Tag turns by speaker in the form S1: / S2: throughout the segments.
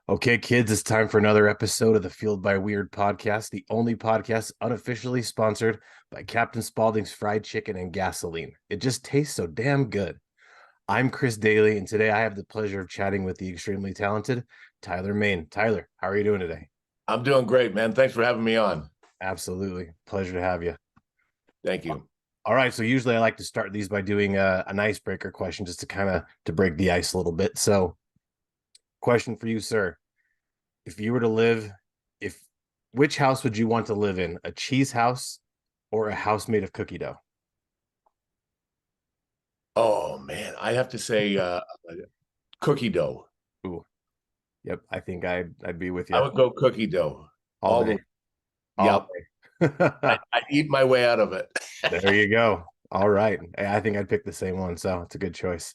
S1: Okay, kids, it's time for another episode of the Fueled by Weird podcast, the only podcast unofficially sponsored by Captain Spaulding's Fried Chicken and Gasoline. It just tastes so damn good. I'm Chris Daly, and today I have the pleasure of chatting with the extremely talented Tyler Main. Tyler, how are you doing today?
S2: I'm doing great, man. Thanks for having me on.
S1: Absolutely. Pleasure to have you.
S2: Thank you.
S1: All right, so usually I like to start these by doing an icebreaker question just to kind of to break the ice a little bit. So, question for you, sir. If you were to live, if which house would you want to live in? A cheese house or a house made of cookie dough?
S2: Oh man, I have to say cookie dough.
S1: Ooh, yep. I think I'd be with
S2: I
S1: you
S2: would go cookie dough.
S1: all
S2: All
S1: day,
S2: the
S1: all
S2: Yep.
S1: day.
S2: I eat my way out of it.
S1: There you go. All right. I think I'd pick the same one, so it's a good choice.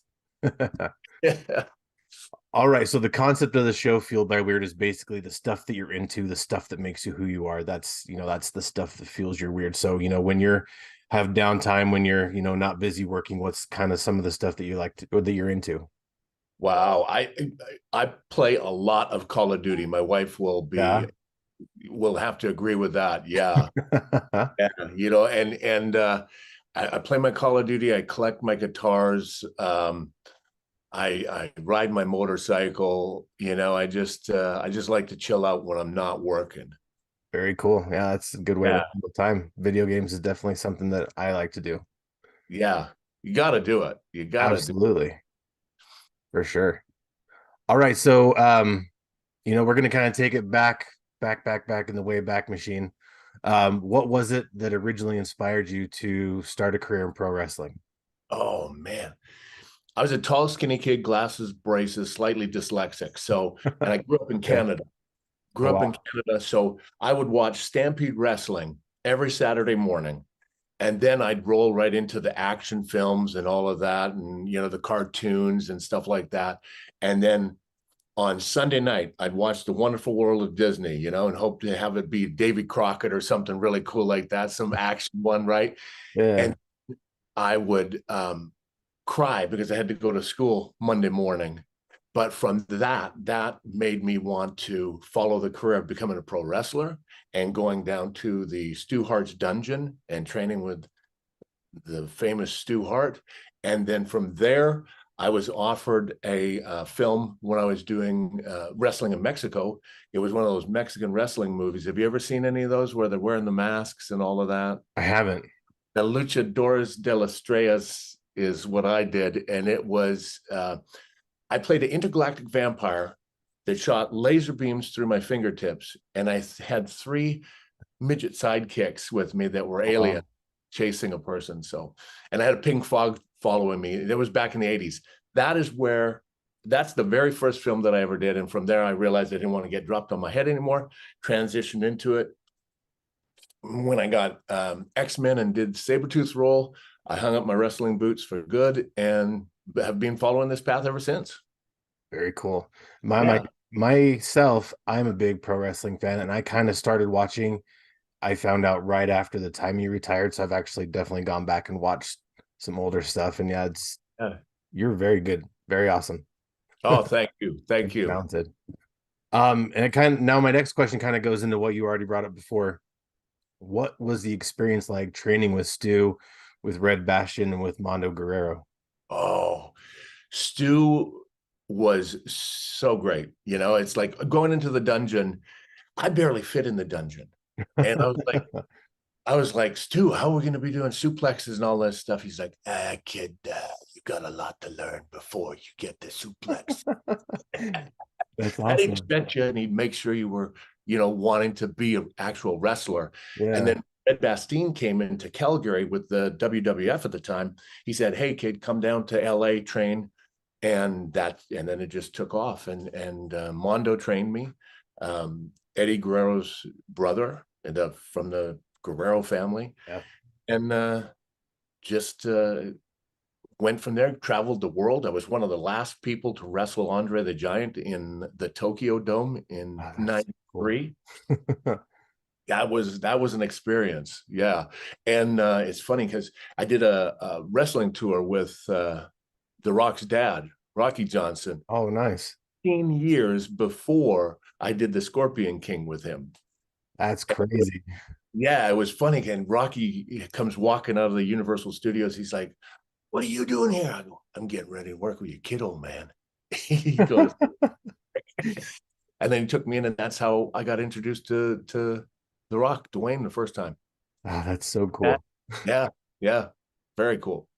S1: All right. So the concept of the show, Fueled by Weird, is basically the stuff that you're into, the stuff that makes you who you are. That's the stuff that fuels your weird. So, when you're have downtime, when you're, not busy working, what's kind of some of the stuff that you like to, or that you're into?
S2: Wow. I play a lot of Call of Duty. My wife
S1: Yeah.
S2: will have to agree with that. Yeah. Yeah. I play my Call of Duty. I collect my guitars. I ride my motorcycle. I just like to chill out when I'm not working.
S1: Very cool. Yeah, that's a good way to
S2: Yeah,
S1: handle time. Video games is definitely something that I like to do.
S2: yeah. You got to do it. You got to do.
S1: Absolutely, for sure. All right, so we're gonna kind of take it back in the way back machine. What was it that originally inspired you to start a career in pro wrestling?
S2: Oh man, I was a tall, skinny kid, glasses, braces, slightly dyslexic. So, and I grew up in
S1: Okay.
S2: Canada.
S1: Oh
S2: Grew up in
S1: wow.
S2: Canada, so I would watch Stampede Wrestling every Saturday morning. And then I'd roll right into the action films and all of that, and the cartoons and stuff like that. And then on Sunday night, I'd watch The Wonderful World of Disney, and hope to have it be Davy Crockett or something really cool like that, some action one, right?
S1: Yeah.
S2: And I would cry because I had to go to school Monday morning. But from that made me want to follow the career of becoming a pro wrestler and going down to the Stu Hart's dungeon and training with the famous Stu Hart. And then from there, I was offered a film when I was doing wrestling in Mexico. It was one of those Mexican wrestling movies. Have you ever seen any of those where they're wearing the masks and all of that?
S1: I haven't.
S2: The Luchadores de las Estrellas is what I did. And it was, I played an intergalactic vampire that shot laser beams through my fingertips. And I had three midget sidekicks with me that were alien
S1: Oh,
S2: chasing a person. So, and I had a pink fog following me. It was back in the 80s. That is where, that's the very first film that I ever did. And from there, I realized I didn't want to get dropped on my head anymore, transitioned into it. When I got X-Men and did Sabretooth role, I hung up my wrestling boots for good and have been following this path ever since.
S1: very cool. My
S2: Yeah.
S1: myself, I'm a big pro wrestling fan, and I kind of started watching. I found out right after the time you retired, so I've actually definitely gone back and watched some older stuff. And yeah, it's
S2: Yeah.
S1: you're very good, very awesome,
S2: Oh, thank you. Thank you.
S1: talented. And it kind of now my next question kind of goes into what you already brought up before. What was the experience like training with Stu, with Red Bastion, and with Mondo Guerrero?
S2: Oh, Stu was so great. It's like going into the dungeon. I barely fit in the dungeon. And I was like, Stu, how are we going to be doing suplexes and all that stuff? He's like, kid, you got a lot to learn before you get the suplex.
S1: That's
S2: And he'd
S1: awesome.
S2: expect you and he'd make sure you were, wanting to be an actual wrestler. And
S1: Yeah.
S2: then Ed Bastien came into Calgary with the WWF at the time. He said, hey, kid, come down to LA, train. And then it just took off. And Mondo trained me. Eddie Guerrero's brother, from the Guerrero family.
S1: Yeah.
S2: And just went from there, traveled the world. I was one of the last people to wrestle Andre the Giant in the Tokyo Dome in
S1: Oh, that's so cool.
S2: '93. That was an experience. Yeah. And it's funny because I did a wrestling tour with The Rock's dad, Rocky Johnson.
S1: Oh, nice.
S2: 15 years before I did the Scorpion King with him.
S1: That's crazy.
S2: Yeah, it was funny. And Rocky comes walking out of the Universal Studios. He's like, "What are you doing here?" I go, "I'm getting ready to work with your kid, old man." He goes, and then he took me in, and that's how I got introduced to The Rock, Dwayne, the first time.
S1: Oh, that's so
S2: Yeah,
S1: cool.
S2: yeah, yeah. Very cool.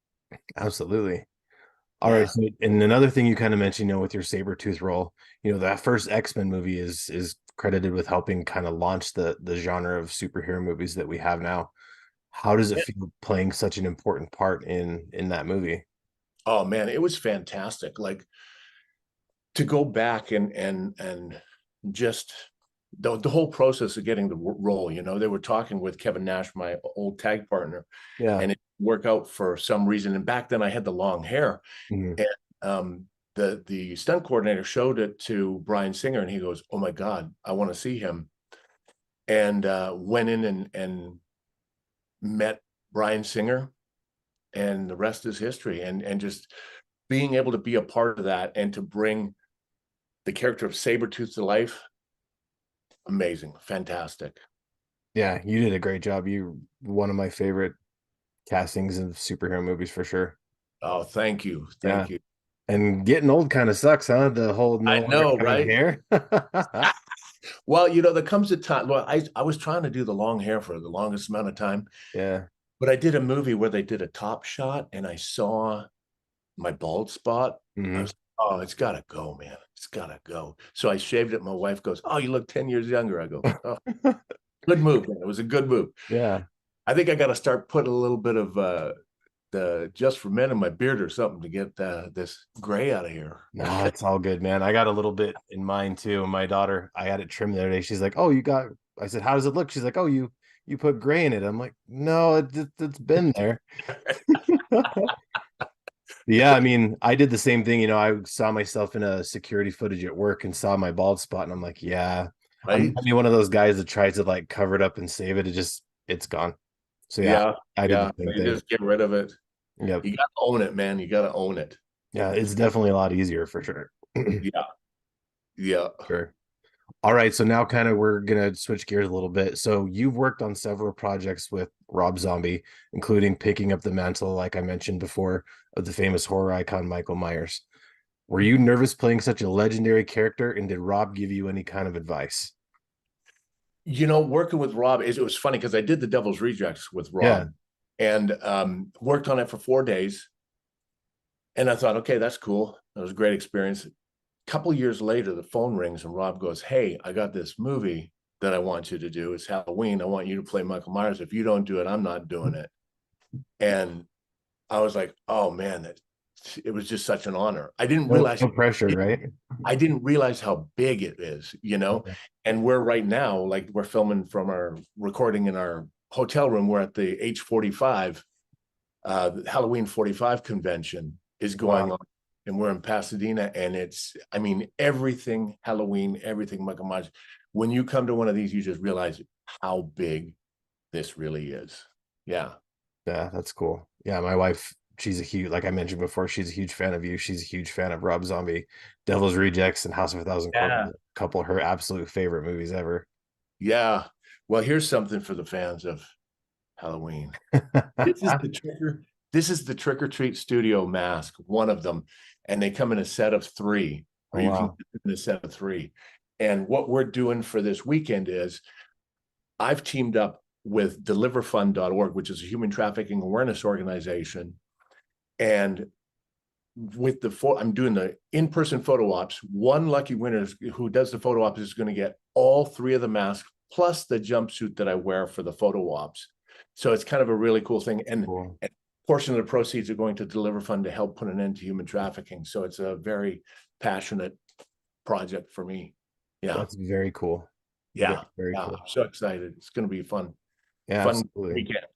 S1: Absolutely. All right.
S2: Yeah.
S1: So, and another thing you kind of mentioned, with your Sabretooth role, that first X-Men movie is credited with helping kind of launch the genre of superhero movies that we have now. How does it feel playing such an important part in that movie?
S2: Oh man, it was fantastic. Like to go back and just the whole process of getting the role. They were talking with Kevin Nash, my old tag partner,
S1: Yeah.
S2: and it worked out for some reason. And back then I had the long hair,
S1: Mhm.
S2: and the stunt coordinator showed it to Brian Singer, and he goes, "Oh my God, I want to see him." And went in and met Brian Singer, and the rest is history. And just being able to be a part of that and to bring the character of Sabretooth to life, amazing, fantastic.
S1: Yeah, you did a great job. You one of my favorite castings of superhero movies for sure.
S2: Oh, thank you,
S1: Yeah.
S2: thank you.
S1: And getting old kind of sucks, huh? The whole no
S2: I
S1: longer
S2: know,
S1: having
S2: right?
S1: hair.
S2: Well, there comes a time. Well, I was trying to do the long hair for the longest amount of time,
S1: Yeah.
S2: but I did a movie where they did a top shot, and I saw my bald spot. I
S1: Hmm.
S2: was, oh, it's got to go, man. It's got to go. So I shaved it. My wife goes, "Oh, you look 10 years younger." I go, "Oh, good move, man. It was a good move."
S1: Yeah.
S2: I think I got to start putting a little bit of the Just for Men in my beard or something to get this gray out of here.
S1: No, it's all good, man. I got a little bit in mine too. My daughter, I had it trimmed the other day. She's like, "Oh, you got." I said, "How does it look?" She's like, "Oh, you put gray in it." I'm like, "No, it's been there." Yeah, I mean, I did the same thing. I saw myself in a security footage at work and saw my bald spot, and I'm like, "Yeah, I'm
S2: Right?
S1: gonna be one of those guys that tries to like cover it up and save it. It's gone." So yeah,
S2: Yeah,
S1: I did the
S2: yeah.
S1: same
S2: You
S1: thing.
S2: just get rid of it.
S1: Yep.
S2: You got to own it, man. You got to own it.
S1: Yeah, it's definitely a lot easier for sure.
S2: Yeah, yeah.
S1: Sure. All right, so now kind of we're gonna switch gears a little bit. So you've worked on several projects with Rob Zombie, including picking up the mantle, like I mentioned before, of the famous horror icon Michael Myers. Were you nervous playing such a legendary character, and did Rob give you any kind of advice?
S2: Working with Rob, it was funny because I did the Devil's Rejects with
S1: Yeah.
S2: Rob and worked on it for 4 days. And I thought, okay, that's cool. That was a great experience. A couple years later, the phone rings and Rob goes, "Hey, I got this movie that I want you to do. It's Halloween. I want you to play Michael Myers. If you don't do it, I'm not doing it." And I was like, "Oh man, it was just such an honor." I didn't
S1: No,
S2: realize
S1: no pressure, right?
S2: I didn't realize how big it is.
S1: Yeah.
S2: And we're right now, like we're filming from our recording in our hotel room. We're at the H45, the Halloween 45 convention is going
S1: Wow.
S2: on, and we're in Pasadena. And I mean, everything Halloween, everything Michael Myers. When you come to one of these, you just realize how big this really is. Yeah.
S1: Yeah, that's cool. Yeah, my wife, she's a huge, like I mentioned before, she's a huge fan of you. She's a huge fan of Rob Zombie, Devil's Rejects, and House of a Thousand Corpses.
S2: Yeah.
S1: A couple of her absolute favorite movies ever.
S2: Yeah. Well, here's something for the fans of Halloween. This is the trigger. This is the Trick or Treat Studio mask, one of them, and they come in a set of three, or
S1: Oh,
S2: you can
S1: wow.
S2: get in a set of three. And what we're doing for this weekend is I've teamed up with deliverfund.org, which is a human trafficking awareness organization. And with I'm doing the in-person photo ops. One lucky winner who does the photo ops is going to get all three of the masks plus the jumpsuit that I wear for the photo ops. So it's kind of a really cool thing. And
S1: Cool.
S2: a portion of the proceeds are going to Deliver Fund to help put an end to human trafficking. So it's a very passionate project for me. Yeah.
S1: That's very cool. Very,
S2: Yeah.
S1: very
S2: Yeah. I'm
S1: cool.
S2: so excited. It's going to be
S1: Yeah,
S2: fun
S1: absolutely.
S2: weekend.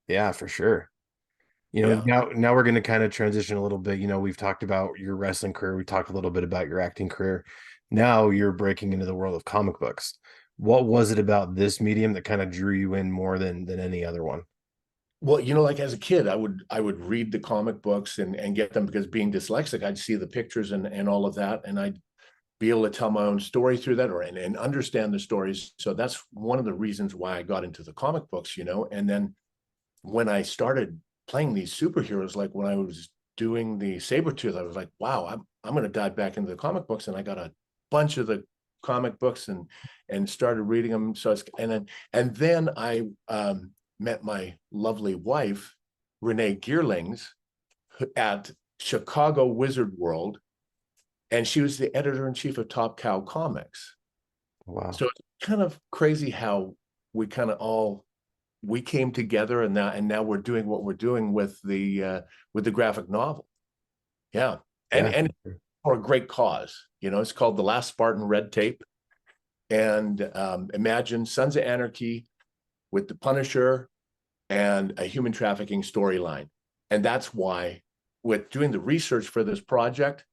S1: Yeah, for sure.
S2: Yeah.
S1: Now we're going to kind of transition a little bit. We've talked about your wrestling career. We talked a little bit about your acting career. Now you're breaking into the world of comic books. What was it about this medium that kind of drew you in more than any other one?
S2: Well, like as a kid, I would read the comic books and get them because being dyslexic, I'd see the pictures and all of that. And be able to tell my own story through that, or and understand the stories. So that's one of the reasons why I got into the comic books, you know. And then when I started playing these superheroes, like when I was doing the Sabretooth, I was like, wow, I'm going to dive back into the comic books. And I got a bunch of the comic books and started reading them. So and then I met my lovely wife, Renee Geerlings, at Chicago Wizard World, and she was the editor-in-chief of Top Cow Comics.
S1: Wow.
S2: So it's kind of crazy how we kind of all we came together, and now we're doing what we're doing with the graphic novel. Yeah. And for a great cause. You know, it's called The Last Spartan Red Tape. And imagine Sons of Anarchy with the Punisher and a human trafficking storyline. And that's why, with doing the research for this project,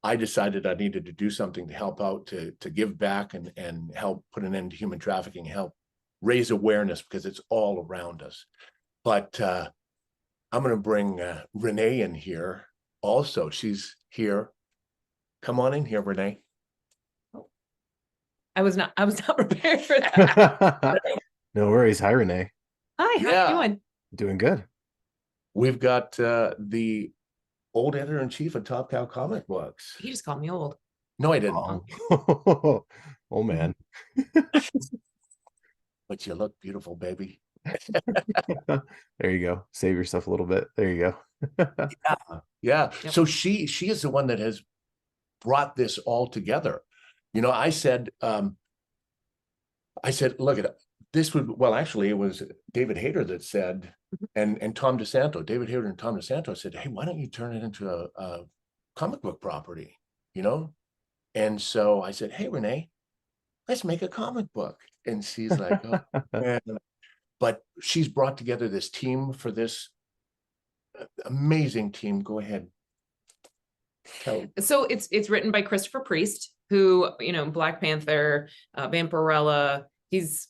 S2: I decided I needed to do something to help out, to give back and help put an end to human trafficking, help raise awareness, because it's all around us. But I'm going to bring Renee in here also. She's here. Come on in here, Renee.
S3: I was not prepared for that.
S1: No worries. Hi, Renee.
S3: Hi, how are you doing?
S1: Doing good.
S2: We've got the old editor-in-chief of Top Cow Comic Books.
S3: He just called me old.
S2: No, I didn't.
S1: Oh man.
S2: But you look beautiful, baby.
S1: There you go. Save yourself a little bit. There you go.
S2: Yeah.
S3: Yep.
S2: So she is the one that has brought this all together. You know, I said, look at this would, well, actually it was David Hayter that said, and Tom DeSanto, David Hayter and Tom DeSanto said, hey, why don't you turn it into a comic book property, you know? And so I said, hey, Renee, let's make a comic book. And she's like, oh, man. But she's brought together this team for this amazing team. Go ahead.
S3: So it's written by Christopher Priest, who, you know, Black Panther, Vampirella. He's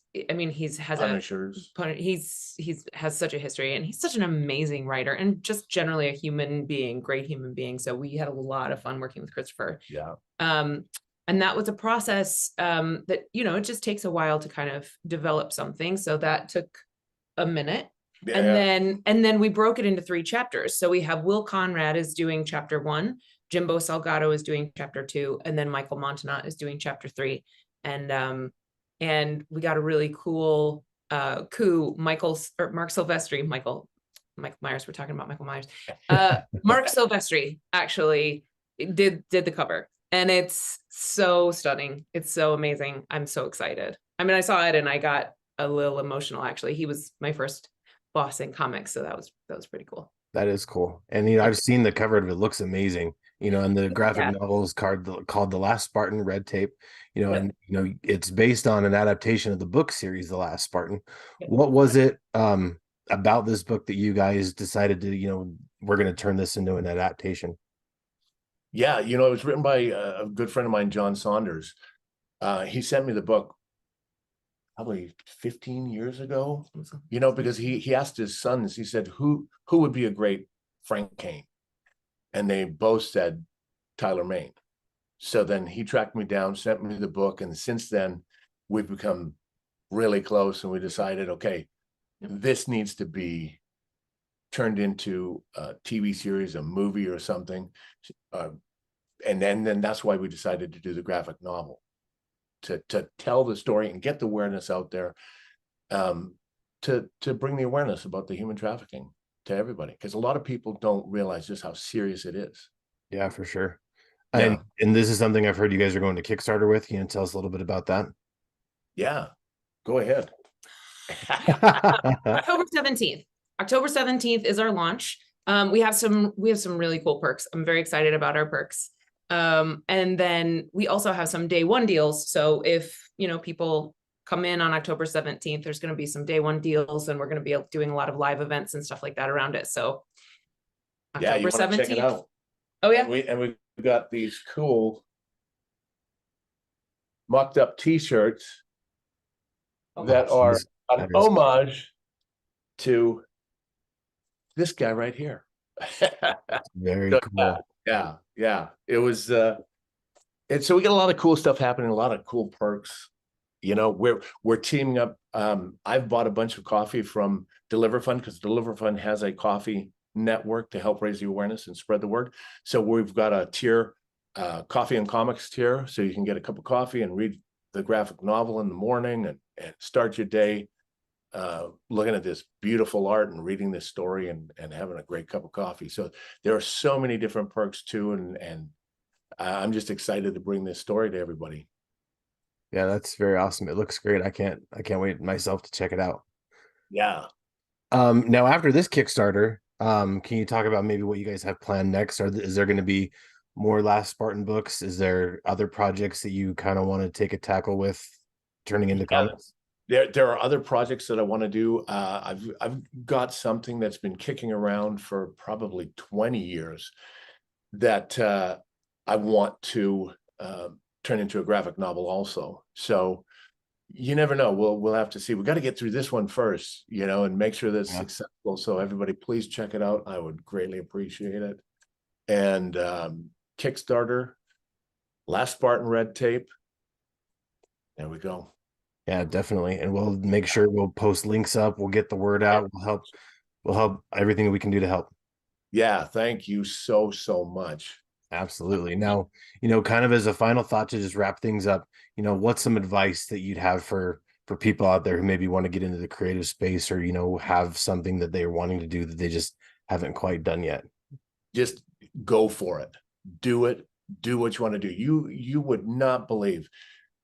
S3: has such a history, and he's such an amazing writer, and just generally a human being, great human being. So we had a lot of fun working with Christopher.
S2: Yeah.
S3: And that was a process that, you know, it just takes a while to kind of develop something. So that took a minute.
S2: Yeah.
S3: And then we broke it into 3 chapters. So we have Will Conrad is doing chapter 1, Jimbo Salgado is doing chapter 2, and then Michael Montanat is doing chapter 3. And we got a really cool Mark Silvestri, Michael Myers. We're talking about Michael Myers. Mark Silvestri actually did the cover, and it's so stunning. It's so amazing. I'm so excited. I mean, I saw it and I got a little emotional. Actually, he was my first boss in comics, so that was pretty cool.
S1: That is cool. And you know, I've seen the cover of it. It looks amazing. You know, and the graphic novel is called The Last Spartan Red Tape. You know, and you know, it's based on an adaptation of the book series The Last Spartan. What was it about this book that you guys decided to, you know, we're going to turn this into an adaptation?
S2: Yeah, you know, it was written by a good friend of mine, John Saunders. He sent me the book probably 15 years ago, you know, because he asked his sons, he said, who would be a great Frank Kane? And they both said Tyler Mane. So then he tracked me down, sent me the book. And since then, we've become really close, and we decided, okay, this needs to be turned into a TV series, a movie or something. And then that's why we decided to do the graphic novel, to tell the story and get the awareness out there, to bring the awareness about the human trafficking to everybody, because a lot of people don't realize just how serious it is.
S1: Yeah, for sure.
S2: Yeah.
S1: And this is something I've heard you guys are going to Kickstarter with. Can you tell us a little bit about that?
S2: Yeah, go ahead.
S3: October 17th. October 17th is our launch. We have some really cool perks. I'm very excited about our perks. And then we also have some day 1 deals. So if, you know, people come in on October 17th, there's going to be some day 1 deals, and we're going to be doing a lot of live events and stuff like that around it. So October 17th. Check it out. Oh yeah.
S2: And we got these cool mocked up t-shirts that are an homage to this guy right here.
S1: Very
S2: So,
S1: cool.
S2: Yeah. It was And so we got a lot of cool stuff happening, a lot of cool perks. You know, we're teaming up. I've bought a bunch of coffee from Deliver Fund because Deliver Fund has a coffee network to help raise the awareness and spread the word. So we've got a tier, coffee and comics tier, so you can get a cup of coffee and read the graphic novel in the morning and start your day looking at this beautiful art and reading this story and having a great cup of coffee. So there are so many different perks too, and I'm just excited to bring this story to everybody.
S1: Yeah, that's very awesome. It looks great. I can't wait myself to check it out.
S2: Yeah.
S1: Now after this Kickstarter, can you talk about maybe what you guys have planned next? Or is there going to be more Last Spartan books? Is there other projects that you kind of want to take a tackle with turning into
S2: Yeah.
S1: comics?
S2: There are other projects that I want to do. I've got something that's been kicking around for probably 20 years that I want to turn into a graphic novel also. So you never know. We'll have to see. We got to get through this one first, and make sure that's successful. So everybody, please check it out. I would greatly appreciate it. And Kickstarter, Last Spartan Red Tape. There we go.
S1: Yeah, definitely. And we'll make sure we'll post links up. We'll get the word out. We'll help everything we can do to help.
S2: Yeah, thank you so much.
S1: Absolutely. Now, kind of as a final thought to just wrap things up, what's some advice that you'd have for people out there who maybe want to get into the creative space or, have something that they're wanting to do that they just haven't quite done yet?
S2: Just go for it. Do it. Do what you want to do. You would not believe,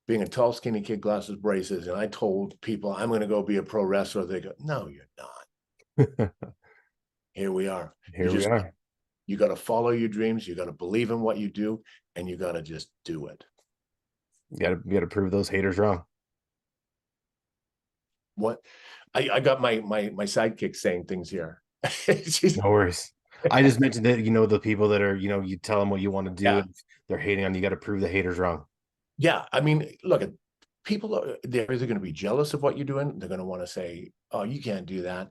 S2: being a tall, skinny kid, glasses, braces, and I told people I'm going to go be a pro wrestler. They go, "No, you're not." Here we are.
S1: Here we are.
S2: You got to follow your dreams. You got to believe in what you do, and you got to just do it.
S1: You got to prove those haters wrong.
S2: What? I got my sidekick saying things here.
S1: No worries. I just mentioned that, the people that are, you tell them what you want to do, and they're hating on you, got to prove the haters wrong.
S2: Yeah. I mean, look, people they're either going to be jealous of what you're doing. They're going to want to say, "Oh, you can't do that."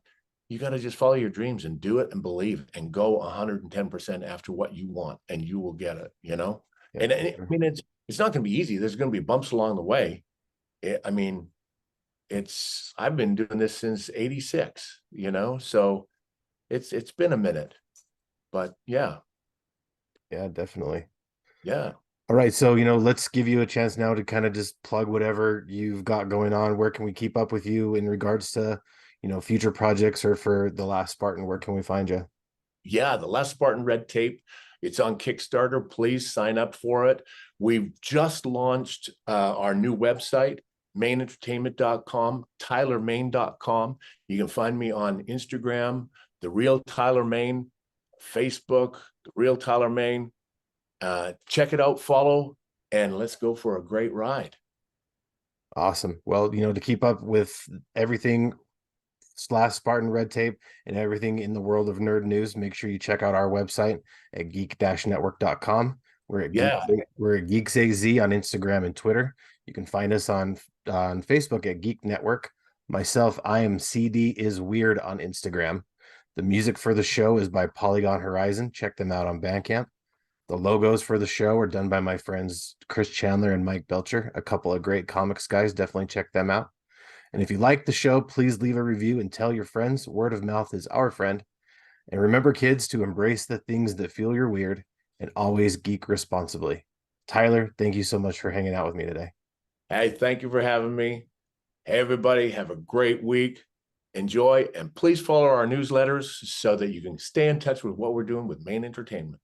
S2: You got to just follow your dreams and do it and believe and go 110% after what you want, and you will get it,
S1: Yeah.
S2: And I mean, it's not going to be easy. There's going to be bumps along the way. I've been doing this since 86, so it's been a minute, but yeah,
S1: definitely.
S2: Yeah.
S1: All right. So, let's give you a chance now to kind of just plug whatever you've got going on. Where can we keep up with you in regards to, future projects, or for the Last Spartan? Where can we find you?
S2: Yeah, the Last Spartan Red Tape. It's on Kickstarter. Please sign up for it. We've just launched our new website, mainentertainment.com, tylermain.com. You can find me on Instagram, The Real Tyler Main, Facebook, The Real Tyler Main. Check it out, follow, and let's go for a great ride.
S1: Awesome. Well, to keep up with everything Last Spartan Red Tape and everything in the world of nerd news, make sure you check out our website at geek-network.com. We're at GeeksAZ on Instagram and Twitter. You can find us on Facebook at Geek Network. Myself, I am CD is Weird on Instagram. The music for the show is by Polygon Horizon. Check them out on Bandcamp. The logos for the show are done by my friends Chris Chandler and Mike Belcher, a couple of great comics guys. Definitely check them out. And if you like the show, please leave a review and tell your friends. Word of mouth is our friend. And remember, kids, to embrace the things that feel you're weird and always geek responsibly. Tyler, thank you so much for hanging out with me today.
S2: Hey, thank you for having me. Hey, everybody, have a great week. Enjoy, and please follow our newsletters so that you can stay in touch with what we're doing with Main Entertainment.